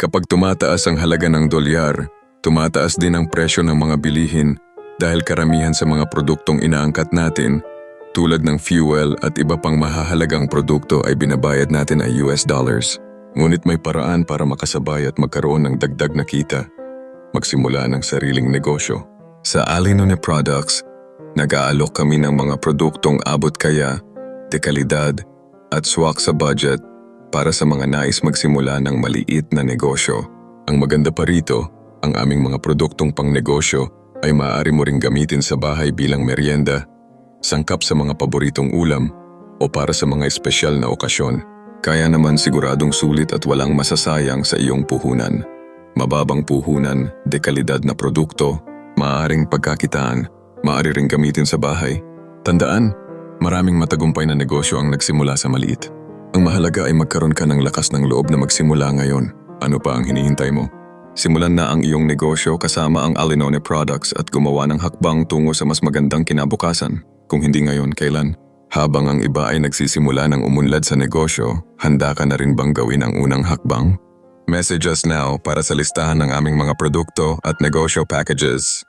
Kapag tumataas ang halaga ng dolyar, tumataas din ang presyo ng mga bilihin dahil karamihan sa mga produktong inaangkat natin, tulad ng fuel at iba pang mahahalagang produkto ay binabayad natin ay US dollars. Ngunit may paraan para makasabay at magkaroon ng dagdag na kita. Magsimula ng sariling negosyo. Sa Alinone Products, nag-aalok kami ng mga produktong abot kaya, dekalidad at swak sa budget para sa mga nais magsimula ng maliit na negosyo. Ang maganda pa rito, ang aming mga produktong pangnegosyo ay maaari mo ring gamitin sa bahay bilang merienda, sangkap sa mga paboritong ulam o para sa mga espesyal na okasyon. Kaya naman siguradong sulit at walang masasayang sa iyong puhunan. Mababang puhunan, dekalidad na produkto, maaaring pagkakitaan, maaari ring gamitin sa bahay. Tandaan, maraming matagumpay na negosyo ang nagsimula sa maliit. Ang mahalaga ay magkaroon ka ng lakas ng loob na magsimula ngayon. Ano pa ang hinihintay mo? Simulan na ang iyong negosyo kasama ang Alinone Products at gumawa ng hakbang tungo sa mas magandang kinabukasan. Kung hindi ngayon, kailan? Habang ang iba ay nagsisimula ng umunlad sa negosyo, handa ka na rin bang gawin ang unang hakbang? Message us now para sa listahan ng aming mga produkto at negosyo packages.